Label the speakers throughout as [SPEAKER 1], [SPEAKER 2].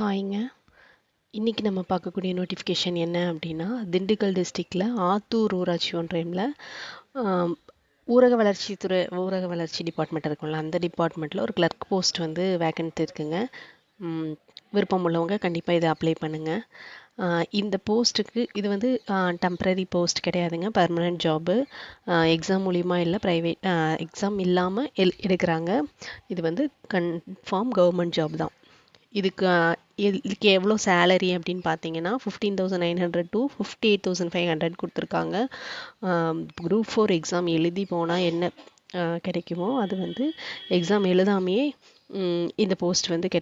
[SPEAKER 1] ஹாய்ங்க. இன்றைக்கி நம்ம பார்க்கக்கூடிய நோட்டிஃபிகேஷன் என்ன அப்படின்னா, திண்டுக்கல் டிஸ்ட்ரிக்டில் ஆத்தூர் ஊராட்சி ஒன்றியமில் ஊரக வளர்ச்சி டிபார்ட்மெண்ட் இருக்கும்ல, அந்த டிபார்ட்மெண்ட்டில் ஒரு கிளர்க் போஸ்ட் வந்து வேக்கன்ட் இருக்குங்க. விருப்பம் உள்ளவங்க கண்டிப்பாக இதை அப்ளை பண்ணுங்கள். இந்த போஸ்ட்டுக்கு இது வந்து டெம்ப்ரரி போஸ்ட் கிடையாதுங்க, பர்மனெண்ட் ஜாபு. எக்ஸாம் மூலிமா இல்லை, ப்ரைவேட் எக்ஸாம் இல்லாமல் எடுக்கிறாங்க. இது வந்து கன்ஃபார்ம் கவர்மெண்ட் ஜாப் தான். இதுக்கு எவ்வளோ சேலரி அப்படின்னு பார்த்தீங்கன்னா 15,900 to 58,500 கொடுத்துருக்காங்க. குரூப் 4 எக்ஸாம் எழுதி போனால் என்ன கிடைக்குமோ அது வந்து எக்ஸாம் எழுதாமையே இந்த போஸ்ட் வந்து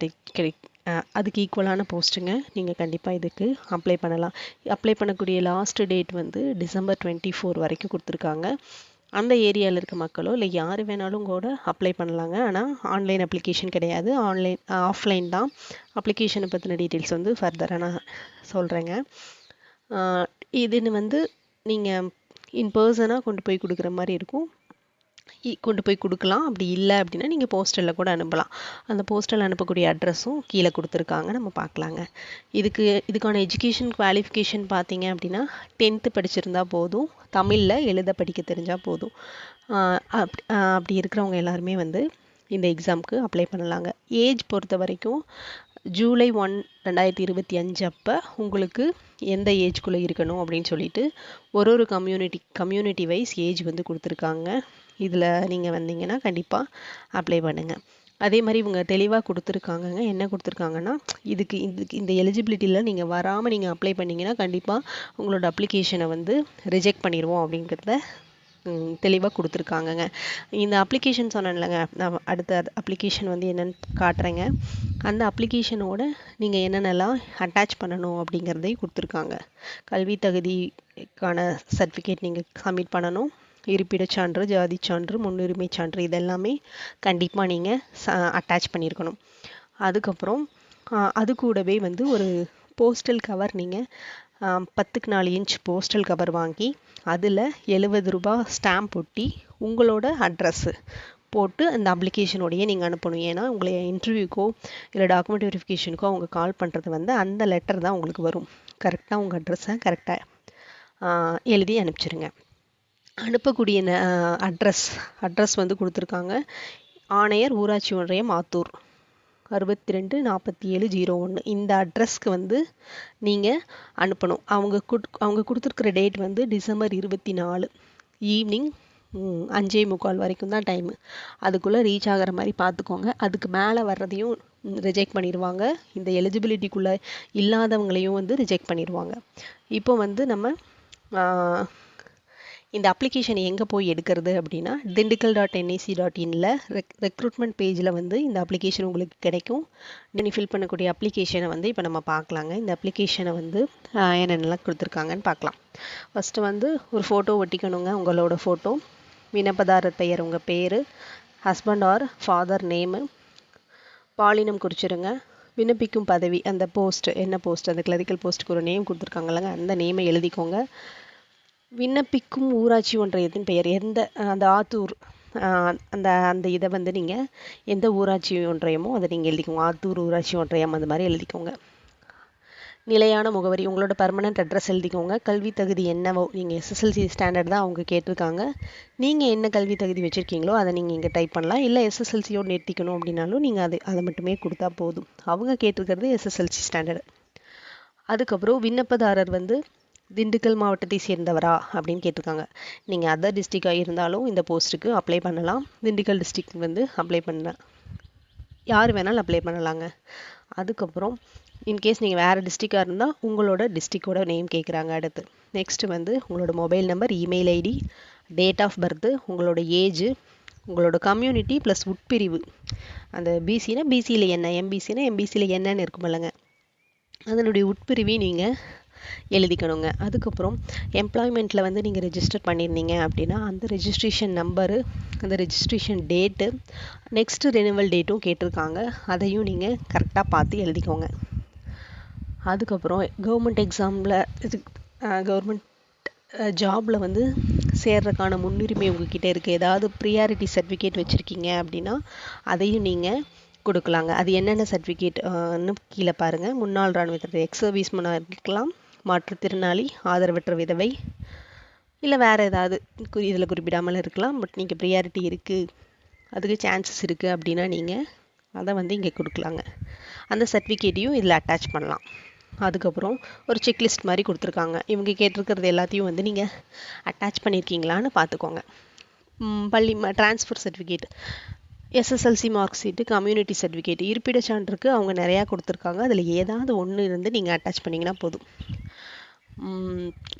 [SPEAKER 1] அதுக்கு ஈக்குவலான போஸ்ட்டுங்க. நீங்கள் கண்டிப்பாக இதுக்கு அப்ளை பண்ணலாம். அப்ளை பண்ணக்கூடிய லாஸ்ட் டேட் வந்து December 24 வரைக்கும் கொடுத்துருக்காங்க. அந்த ஏரியாவில் இருக்க மக்களோ இல்லை யார் வேணாலும் கூட அப்ளை பண்ணலாங்க. ஆனால் ஆன்லைன் அப்ளிகேஷன் கிடையாது, ஆஃப்லைன் தான். அப்ளிகேஷனை பற்றின டீட்டெயில்ஸ் வந்து ஃபர்தராக நான் சொல்கிறேங்க. இதுன்னு வந்து நீங்கள் இன் பர்சனாக கொண்டு போய் கொடுக்குற மாதிரி இருக்கும். கொண்டு போய் கொடுக்கலாம். அப்படி இல்லை அப்படின்னா நீங்கள் போஸ்டலில் கூட அனுப்பலாம். அந்த போஸ்டல் அனுப்பக்கூடிய அட்ரஸும் கீழே கொடுத்துருக்காங்க, நம்ம பார்க்கலாங்க. இதுக்கான எஜுகேஷன் குவாலிஃபிகேஷன் பார்த்தீங்க அப்படின்னா 10th படிச்சிருந்தா போதும், தமிழில் எழுத படிக்க தெரிஞ்சால் போதும். அப்படி இருக்கிறவங்க எல்லாருமே வந்து இந்த எக்ஸாமுக்கு அப்ளை பண்ணலாங்க. ஏஜ் பொறுத்த வரைக்கும் July 1, 2025 அப்போ உங்களுக்கு எந்த ஏஜ்குள்ளே இருக்கணும் அப்படின்னு சொல்லிட்டு ஒரு கம்யூனிட்டி வைஸ் ஏஜ் வந்து கொடுத்துருக்காங்க. இதில் நீங்கள் வந்தீங்கன்னா கண்டிப்பாக அப்ளை பண்ணுங்கள். அதே மாதிரி இவங்க தெளிவாக கொடுத்துருக்காங்கங்க. என்ன கொடுத்துருக்காங்கன்னா, இதுக்கு இந்த எலிஜிபிலிட்டியில் நீங்கள் வராமல் நீங்கள் அப்ளை பண்ணிங்கன்னா கண்டிப்பாக உங்களோட அப்ளிகேஷனை வந்து ரிஜெக்ட் பண்ணிடுவோம் அப்படிங்கிறத தெளிவாக கொடுத்துருக்காங்கங்க. இந்த அப்ளிகேஷன் சொன்னேன்லங்க, நான் அடுத்த அப்ளிகேஷன் வந்து என்னென்னு காட்டுறேங்க. அந்த அப்ளிகேஷனோட நீங்கள் என்னென்னலாம் அட்டாச் பண்ணணும் அப்படிங்கிறதையும் கொடுத்துருக்காங்க. கல்வி தகுதிக்கான சர்டிஃபிகேட் நீங்கள் சப்மிட் பண்ணணும். இருப்பிடச் சான்று, ஜாதி சான்று, முன்னுரிமை சான்று இதெல்லாமே கண்டிப்பாக நீங்கள் அட்டாச் பண்ணியிருக்கணும். அதுக்கப்புறம் அது கூடவே வந்து ஒரு போஸ்டல் கவர் நீங்கள் 10x4 இன்ச் போஸ்டல் கவர் வாங்கி அதில் 70 ரூபாய் ஸ்டாம்ப் ஒட்டி உங்களோட அட்ரஸ்ஸு போட்டு அந்த அப்ளிகேஷனோடையே நீங்கள் அனுப்பணும். ஏன்னா உங்களை இன்டர்வியூக்கோ இல்லை டாக்குமெண்ட் வெரிஃபிகேஷனுக்கோ அவங்க கால் பண்ணுறது வந்து அந்த லெட்டர் தான் உங்களுக்கு வரும். கரெக்டாக உங்கள் அட்ரஸை கரெக்டாக எழுதி அனுப்பிச்சிருங்க. அனுப்பக்கூடிய அட்ரஸ் வந்து கொடுத்துருக்காங்க. ஆணையர் ஊராட்சி ஒன்றியம் ஆத்தூர் 624701 இந்த அட்ரஸ்க்கு வந்து நீங்கள் அனுப்பணும். அவங்க கொடுத்துருக்குற டேட் வந்து December 24 ஈவினிங் 5:45 வரைக்கும் தான் டைமு. அதுக்குள்ளே ரீச் ஆகிற மாதிரி பார்த்துக்கோங்க. அதுக்கு மேலே வர்றதையும் ரிஜெக்ட் பண்ணிடுவாங்க. இந்த எலிஜிபிலிட்டிக்குள்ளே இல்லாதவங்களையும் வந்து ரிஜெக்ட் பண்ணிடுவாங்க. இப்போ வந்து நம்ம இந்த அப்ளிகேஷன் எங்கே போய் எடுக்கிறது அப்படின்னா, dindigal.nic.inல ரெக்ரூட்மெண்ட் பேஜில் வந்து இந்த அப்ளிகேஷன் உங்களுக்கு கிடைக்கும். நீ ஃபில் பண்ணக்கூடிய அப்ளிகேஷனை வந்து இப்போ நம்ம பார்க்கலாங்க. இந்த அப்ளிகேஷனை வந்து என்னென்னலாம் கொடுத்துருக்காங்கன்னு பார்க்கலாம். ஃபஸ்ட்டு வந்து ஒரு ஃபோட்டோ ஒட்டிக்கணுங்க, உங்களோட ஃபோட்டோ. விண்ணப்பதாரர் பெயர், உங்கள் பேர், ஹஸ்பண்ட் ஆர் ஃபாதர் நேமு, பாலினம் குறிச்சிருங்க. விண்ணப்பிக்கும் பதவி, அந்த போஸ்ட் என்ன போஸ்ட், அந்த கிளரிக்கல் போஸ்ட்டுக்கு ஒரு நேம் கொடுத்துருக்காங்கல்லங்க, அந்த நேமை எழுதிக்கோங்க. விண்ணப்பிக்கும் ஊராட்சி ஒன்றியத்தின் பெயர், அந்த ஆத்தூர் அந்த இதை வந்து நீங்கள் எந்த ஊராட்சி ஒன்றியமோ அதை நீங்கள் எழுதிக்கோங்க. ஆத்தூர் ஊராட்சி ஒன்றியம் அந்த மாதிரி எழுதிக்கோங்க. நிலையான முகவரி, உங்களோட பர்மனெண்ட் அட்ரஸ் எழுதிக்கோங்க. கல்வி தகுதி என்னவோ, நீங்கள் SSLC ஸ்டாண்டர்ட் தான் அவங்க கேட்டிருக்காங்க. நீங்கள் என்ன கல்வி தகுதி வச்சுருக்கீங்களோ அதை நீங்கள் இங்கே டைப் பண்ணலாம். இல்லை SSLCயோடு நிறுத்திக்கணும் அப்படின்னாலும் நீங்கள் அதை மட்டுமே கொடுத்தா போதும். அவங்க கேட்டிருக்கிறது SSLC ஸ்டாண்டர்டு. அதுக்கப்புறம் விண்ணப்பதாரர் வந்து திண்டுக்கல் மாவட்டத்தை சேர்ந்தவரா அப்படின்னு கேட்டிருக்காங்க. நீங்கள் அதர் டிஸ்ட்ரிக்டாக இருந்தாலும் இந்த போஸ்ட்டுக்கு அப்ளை பண்ணலாம். திண்டுக்கல் டிஸ்ட்ரிக்ட் வந்து அப்ளை பண்ணலாம், யார் வேணாலும் அப்ளை பண்ணலாங்க. அதுக்கப்புறம் இன்கேஸ் நீங்கள் வேறு டிஸ்ட்ரிக்டாக இருந்தால் உங்களோட டிஸ்ட்ரிக்டோட நேம் கேட்குறாங்க. அடுத்து நெக்ஸ்ட்டு வந்து உங்களோட mobile number, email ID, date of birth, உங்களோட ஏஜு, உங்களோட கம்யூனிட்டி ப்ளஸ் உட்பிரிவு. அந்த பிசினா பிசியில் என்ன, எம்பிசினா எம்பிசியில் என்னன்னு இருக்குமில்லங்க, அதனுடைய உட்பிரிவை நீங்கள் எழுதிக்கணுங்க. அதுக்கப்புறம் எம்ப்ளாய்மெண்ட்டில் வந்து நீங்கள் ரெஜிஸ்டர் பண்ணியிருந்தீங்க அப்படின்னா அந்த ரெஜிஸ்ட்ரேஷன் நம்பரு, அந்த ரெஜிஸ்ட்ரேஷன் டேட்டு, நெக்ஸ்ட்டு ரெனிவல் டேட்டும் கேட்டிருக்காங்க. அதையும் நீங்கள் கரெக்டாக பார்த்து எழுதிக்கோங்க. அதுக்கப்புறம் கவர்மெண்ட் எக்ஸாமில் கவர்மெண்ட் ஜாபில் வந்து சேர்றதுக்கான முன்னுரிமை உங்ககிட்ட இருக்குது. ஏதாவது ப்ரியாரிட்டி சர்டிஃபிகேட் வச்சுருக்கீங்க அப்படின்னா அதையும் நீங்கள் கொடுக்கலாங்க. அது என்னென்ன சர்டிஃபிகேட்னு கீழே பாருங்கள். முன்னாள் இராணுவத்தினர் எக்ஸ் சர்வீஸ் மேனாக இருக்கலாம், மாற்றுத்திறனாளி, ஆதரவற்ற விதவை, இல்லை வேறு ஏதாவது இதில் குறிப்பிடாமல் இருக்கலாம். பட் நீங்கள் ப்ரியாரிட்டி இருக்குது, அதுக்கு சான்சஸ் இருக்குது அப்படின்னா நீங்கள் அதை வந்து இங்கே கொடுக்கலாங்க. அந்த சர்டிஃபிகேட்டையும் இதில் அட்டாச் பண்ணலாம். அதுக்கப்புறம் ஒரு செக்லிஸ்ட் மாதிரி கொடுத்துருக்காங்க. இவங்க கேட்டிருக்கிறது எல்லாத்தையும் வந்து நீங்கள் அட்டாச் பண்ணியிருக்கீங்களான்னு பார்த்துக்கோங்க. பள்ளி transfer certificate, SSLC mark sheet, community certificate, இருப்பிட சான்றுக்கு அவங்க நிறையா கொடுத்துருக்காங்க. அதில் ஏதாவது ஒன்று இருந்து நீங்கள் அட்டாச் பண்ணிங்கன்னா போதும்.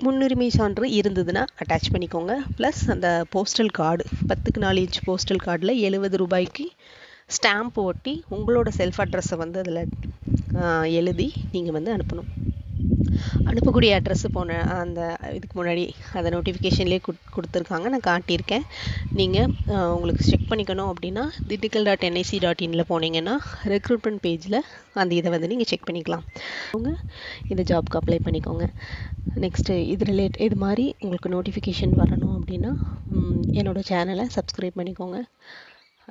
[SPEAKER 1] முன்னுரிமை சான்று இருந்ததுன்னா அட்டாச் பண்ணிக்கோங்க. ப்ளஸ் அந்த போஸ்டல் கார்டு 10க்கு 4 இன்ச் போஸ்டல் கார்டில் 70 ரூபாய்க்கு ஸ்டாம்ப் ஒட்டி உங்களோட செல்ஃப் அட்ரஸை வந்து அதில் எழுதி நீங்கள் வந்து அனுப்பணும். அனுப்பக்கூடிய அட்ரஸ்ஸு போன அந்த இதுக்கு முன்னாடி அதை நோட்டிஃபிகேஷன்லேயே கொடுத்துருக்காங்க, நான் காட்டியிருக்கேன். நீங்கள் உங்களுக்கு செக் பண்ணிக்கணும் அப்படின்னா digital.nic.in போனீங்கன்னா ரெக்ரூட்மெண்ட் பேஜில் அந்த இதை வந்து நீங்கள் செக் பண்ணிக்கலாம். அவங்க இந்த ஜாப்க்கு அப்ளை பண்ணிக்கோங்க. நெக்ஸ்ட்டு இது மாதிரி உங்களுக்கு நோட்டிஃபிகேஷன் வரணும் அப்படின்னா என்னோடய சேனலை சப்ஸ்கிரைப் பண்ணிக்கோங்க.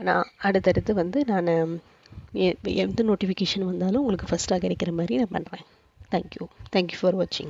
[SPEAKER 1] நான் அடுத்தடுத்து வந்து நான் எந்த நோட்டிஃபிகேஷன் வந்தாலும் உங்களுக்கு ஃபஸ்ட்டாக கிடைக்கிற மாதிரி நான் பண்ணுறேன். Thank you for watching.